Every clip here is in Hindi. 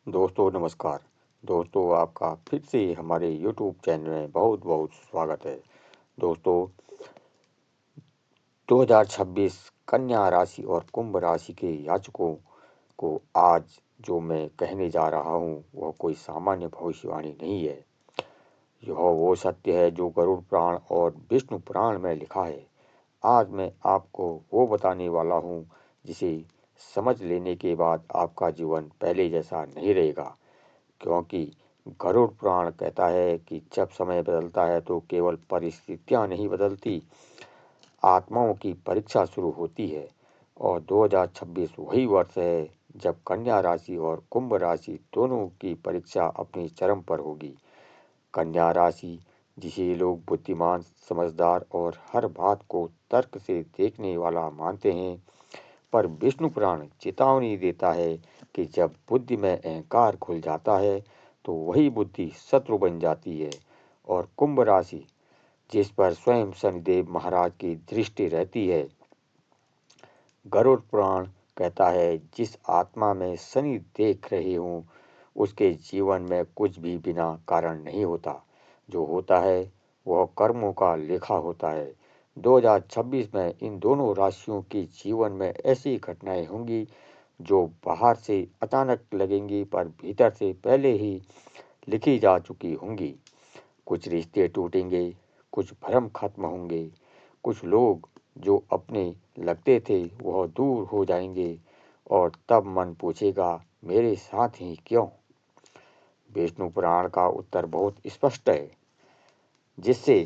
दोस्तों नमस्कार। दोस्तों आपका फिर से हमारे यूट्यूब चैनल में बहुत बहुत स्वागत है। दोस्तों 2026 कन्या राशि और कुंभ राशि के याचकों को आज जो मैं कहने जा रहा हूँ वह कोई सामान्य भविष्यवाणी नहीं है। यह वो सत्य है जो गरुड़ पुराण और विष्णु पुराण में लिखा है। आज मैं आपको वो बताने वाला हूँ जिसे समझ लेने के बाद आपका जीवन पहले जैसा नहीं रहेगा। क्योंकि गरुड़ पुराण कहता है कि जब समय बदलता है तो केवल परिस्थितियां नहीं बदलती, आत्माओं की परीक्षा शुरू होती है। और 2026 वही वर्ष है जब कन्या राशि और कुंभ राशि दोनों की परीक्षा अपनी चरम पर होगी। कन्या राशि जिसे लोग बुद्धिमान, समझदार और हर बात को तर्क से देखने वाला मानते हैं, पर विष्णु पुराण चेतावनी देता है कि जब बुद्धि में अहंकार खुल जाता है तो वही बुद्धि शत्रु बन जाती है। और कुंभ राशि जिस पर स्वयं शनिदेव महाराज की दृष्टि रहती है, गरुड़ पुराण कहता है जिस आत्मा में शनि देख रहे हूँ उसके जीवन में कुछ भी बिना कारण नहीं होता। जो होता है वह कर्मों का लेखा होता है। 2026 में इन दोनों राशियों के जीवन में ऐसी घटनाएं होंगी जो बाहर से अचानक लगेंगी पर भीतर से पहले ही लिखी जा चुकी होंगी। कुछ रिश्ते टूटेंगे, कुछ भ्रम खत्म होंगे, कुछ लोग जो अपने लगते थे वह दूर हो जाएंगे और तब मन पूछेगा मेरे साथ ही क्यों। विष्णु पुराण का उत्तर बहुत स्पष्ट है। जिससे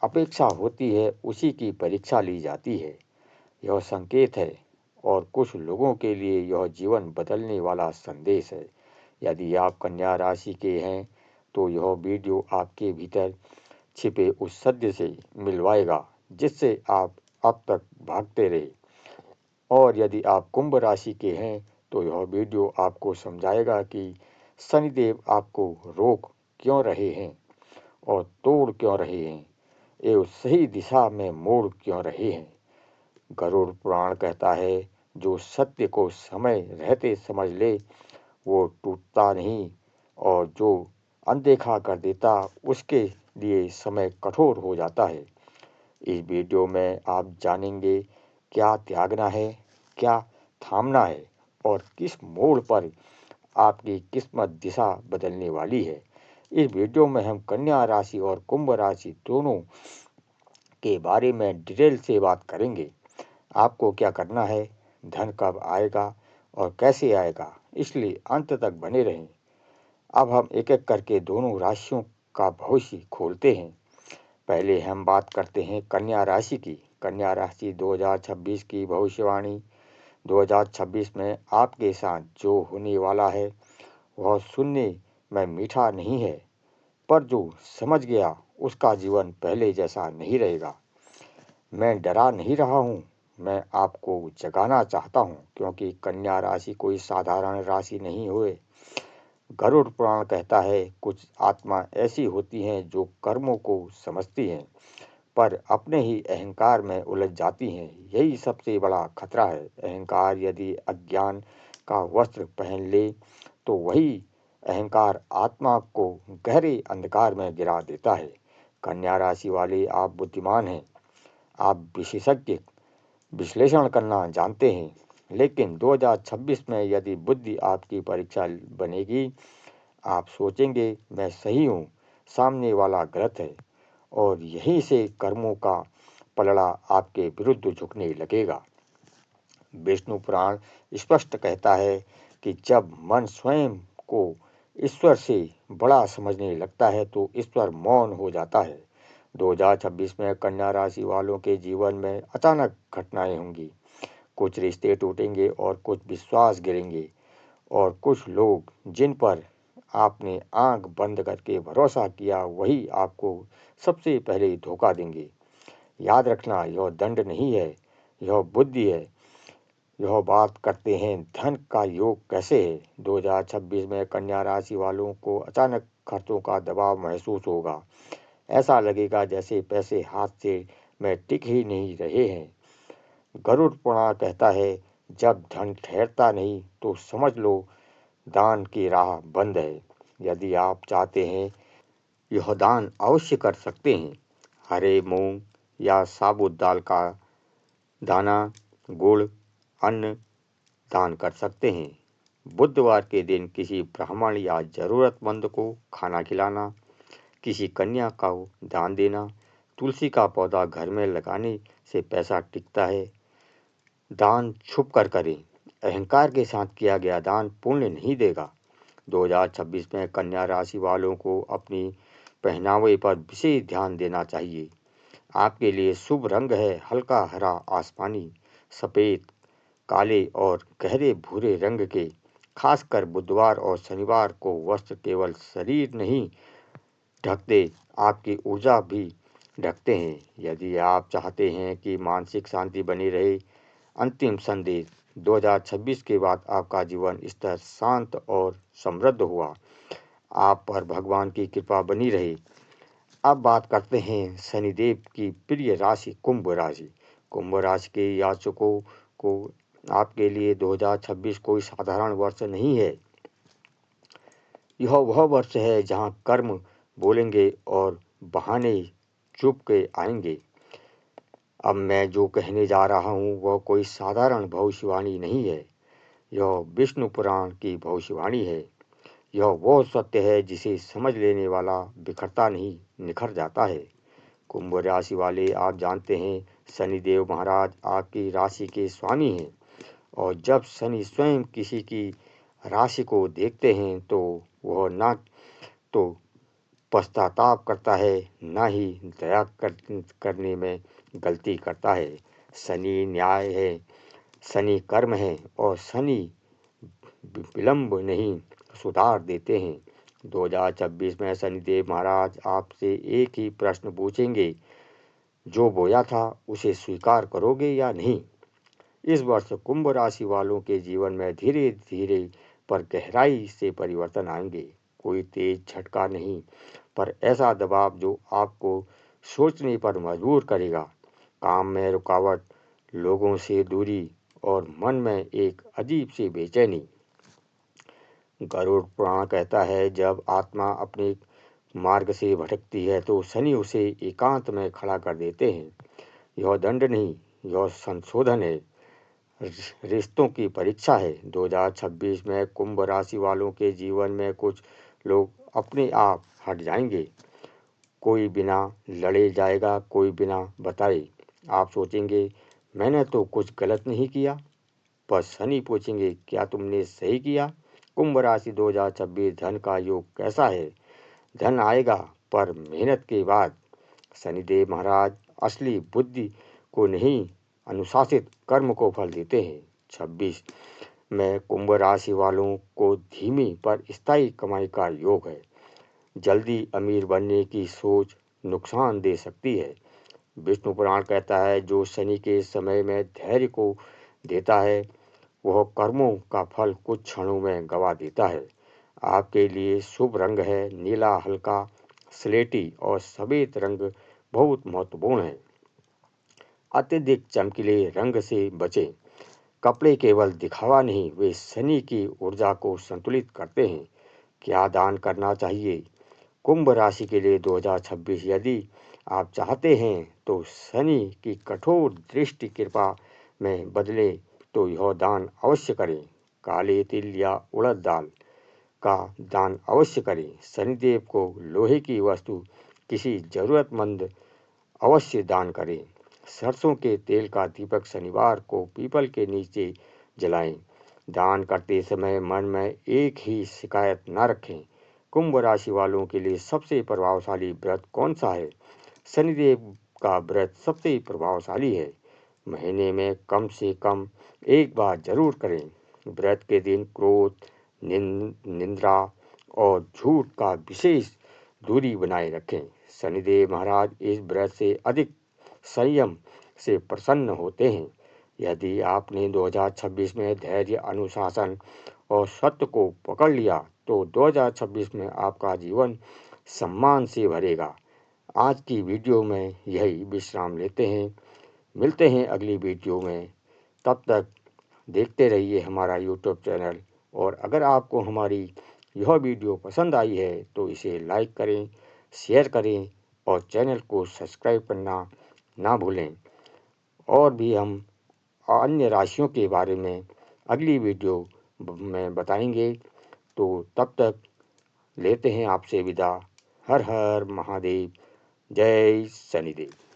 अपेक्षा होती है उसी की परीक्षा ली जाती है। यह संकेत है और कुछ लोगों के लिए यह जीवन बदलने वाला संदेश है। यदि आप कन्या राशि के हैं तो यह वीडियो आपके भीतर छिपे उस सत्य से मिलवाएगा जिससे आप अब तक भागते रहे। और यदि आप कुंभ राशि के हैं तो यह वीडियो आपको समझाएगा कि शनिदेव आपको रोक क्यों रहे हैं और तोड़ क्यों रहे हैं, एवं सही दिशा में मोड़ क्यों रहे हैं। गरुड़ पुराण कहता है जो सत्य को समय रहते समझ ले वो टूटता नहीं, और जो अनदेखा कर देता उसके लिए समय कठोर हो जाता है। इस वीडियो में आप जानेंगे क्या त्यागना है, क्या थामना है और किस मोड़ पर आपकी किस्मत दिशा बदलने वाली है। इस वीडियो में हम कन्या राशि और कुंभ राशि दोनों के बारे में डिटेल से बात करेंगे। आपको क्या करना है, धन कब आएगा और कैसे आएगा, इसलिए अंत तक बने रहें। अब हम एक एक करके दोनों राशियों का भविष्य खोलते हैं। पहले हम बात करते हैं कन्या राशि की। कन्या राशि 2026 की भविष्यवाणी। 2026 में आपके साथ जो होने वाला है वह सुनने में मीठा नहीं है, पर जो समझ गया उसका जीवन पहले जैसा नहीं रहेगा। मैं डरा नहीं रहा हूँ, मैं आपको जगाना चाहता हूँ, क्योंकि कन्या राशि कोई साधारण राशि नहीं हुए। गरुड़ पुराण कहता है कुछ आत्मा ऐसी होती हैं जो कर्मों को समझती हैं पर अपने ही अहंकार में उलझ जाती हैं। यही सबसे बड़ा खतरा है। अहंकार यदि अज्ञान का वस्त्र पहन ले तो वही अहंकार आत्मा को गहरे अंधकार में गिरा देता है। कन्या राशि वाले आप बुद्धिमान हैं, आप विशेषज्ञ विश्लेषण करना जानते हैं, लेकिन 2026 में यदि बुद्धि आपकी परीक्षा बनेगी, आप सोचेंगे मैं सही हूँ, सामने वाला गलत है, और यहीं से कर्मों का पलड़ा आपके विरुद्ध झुकने लगेगा। विष्णु पुराण स्पष्ट कहता है कि जब मन स्वयं को ईश्वर से बड़ा समझने लगता है तो ईश्वर मौन हो जाता है। 2026 में कन्या राशि वालों के जीवन में अचानक घटनाएं होंगी। कुछ रिश्ते टूटेंगे और कुछ विश्वास गिरेंगे, और कुछ लोग जिन पर आपने आंख बंद करके भरोसा किया वही आपको सबसे पहले धोखा देंगे। याद रखना यह दंड नहीं है, यह बुद्धि है। यह बात करते हैं धन का योग कैसे है। 2026 में कन्या राशि वालों को अचानक खर्चों का दबाव महसूस होगा। ऐसा लगेगा जैसे पैसे हाथ से में टिक ही नहीं रहे हैं। गरुड़ पुराण कहता है जब धन ठहरता नहीं तो समझ लो दान की राह बंद है। यदि आप चाहते हैं, यह दान अवश्य कर सकते हैं। हरे मूंग या साबुत दाल का दाना, गुड़, अन्न दान कर सकते हैं। बुधवार के दिन किसी ब्राह्मण या जरूरतमंद को खाना खिलाना, किसी कन्या को दान देना, तुलसी का पौधा घर में लगाने से पैसा टिकता है। दान छुप कर करें। अहंकार के साथ किया गया दान पुण्य नहीं देगा। 2026 में कन्या राशि वालों को अपनी पहनावे पर विशेष ध्यान देना चाहिए। आपके लिए शुभ रंग है हल्का हरा आसमानी, सफ़ेद, काले और गहरे भूरे रंग के। खासकर बुधवार और शनिवार को वस्त्र केवल शरीर नहीं ढकते, आपकी ऊर्जा भी ढकते हैं। यदि आप चाहते हैं कि मानसिक शांति बनी रहे, अंतिम संदेश 2026 के बाद आपका जीवन स्तर शांत और समृद्ध हुआ। आप पर भगवान की कृपा बनी रहे। अब बात करते हैं शनिदेव की प्रिय राशि कुंभ राशि। कुंभ राशि के याचकों को आपके लिए 2026 कोई साधारण वर्ष नहीं है। यह वह वर्ष है जहां कर्म बोलेंगे और बहाने चुप के आएंगे। अब मैं जो कहने जा रहा हूं वह कोई साधारण भविष्यवाणी नहीं है। यह विष्णु पुराण की भविष्यवाणी है। यह वो सत्य है जिसे समझ लेने वाला बिखरता नहीं, निखर जाता है। कुंभ राशि वाले, आप जानते हैं शनिदेव महाराज आपकी राशि के स्वामी हैं, और जब शनि स्वयं किसी की राशि को देखते हैं तो वह ना तो पश्चाताप करता है, ना ही दया करने में गलती करता है। शनि न्याय है, शनि कर्म है, और शनि विलंब नहीं, सुधार देते हैं। 2026 में शनिदेव महाराज आपसे एक ही प्रश्न पूछेंगे, जो बोया था उसे स्वीकार करोगे या नहीं। इस वर्ष कुंभ राशि वालों के जीवन में धीरे धीरे पर गहराई से परिवर्तन आएंगे। कोई तेज झटका नहीं, पर ऐसा दबाव जो आपको सोचने पर मजबूर करेगा। काम में रुकावट, लोगों से दूरी और मन में एक अजीब सी बेचैनी। गरुड़ पुराण कहता है, जब आत्मा अपने मार्ग से भटकती है तो शनि उसे एकांत में खड़ा कर देते हैं। यह दंड नहीं, यह संशोधन है, रिश्तों की परीक्षा है। 2026 में कुंभ राशि वालों के जीवन में कुछ लोग अपने आप हट जाएंगे। कोई बिना लड़े जाएगा, कोई बिना बताए। आप सोचेंगे, मैंने तो कुछ गलत नहीं किया, पर शनि पूछेंगे, क्या तुमने सही किया। कुंभ राशि 2026 धन का योग कैसा है। धन आएगा, पर मेहनत के बाद। शनिदेव महाराज असली बुद्धि को नहीं, अनुशासित कर्म को फल देते हैं। 26 में कुंभ राशि वालों को धीमी पर स्थायी कमाई का योग है। जल्दी अमीर बनने की सोच नुकसान दे सकती है। विष्णु पुराण कहता है, जो शनि के समय में धैर्य को देता है, वह कर्मों का फल कुछ क्षणों में गवा देता है। आपके लिए शुभ रंग है नीला हल्का, स्लेटी और सफेद रंग बहुत महत्वपूर्ण है। अत्यधिक चमकीले रंग से बचें। कपड़े केवल दिखावा नहीं, वे शनि की ऊर्जा को संतुलित करते हैं। क्या दान करना चाहिए कुंभ राशि के लिए 2026। यदि आप चाहते हैं तो शनि की कठोर दृष्टि कृपा में बदले तो यह दान अवश्य करें। काले तिल या उड़द दाल का दान अवश्य करें। शनिदेव को लोहे की वस्तु किसी जरूरतमंद अवश्य दान करें। सरसों के तेल का दीपक शनिवार को पीपल के नीचे जलाएं। दान करते समय मन में एक ही शिकायत न रखें। कुंभ राशि वालों के लिए सबसे प्रभावशाली व्रत कौन सा है। शनिदेव का व्रत सबसे प्रभावशाली है। महीने में कम से कम एक बार जरूर करें। व्रत के दिन क्रोध, निंद्रा और झूठ का विशेष दूरी बनाए रखें। शनिदेव महाराज इस व्रत से अधिक संयम से प्रसन्न होते हैं। यदि आपने 2026 में धैर्य, अनुशासन और सत्य को पकड़ लिया तो 2026 में आपका जीवन सम्मान से भरेगा। आज की वीडियो में यही विश्राम लेते हैं। मिलते हैं अगली वीडियो में। तब तक देखते रहिए हमारा यूट्यूब चैनल और अगर आपको हमारी यह वीडियो पसंद आई है तो इसे लाइक करें, शेयर करें और चैनल को सब्सक्राइब करना ना भूलें। और भी हम अन्य राशियों के बारे में अगली वीडियो में बताएंगे। तो तब तक लेते हैं आपसे विदा। हर हर महादेव। जय शनिदेव।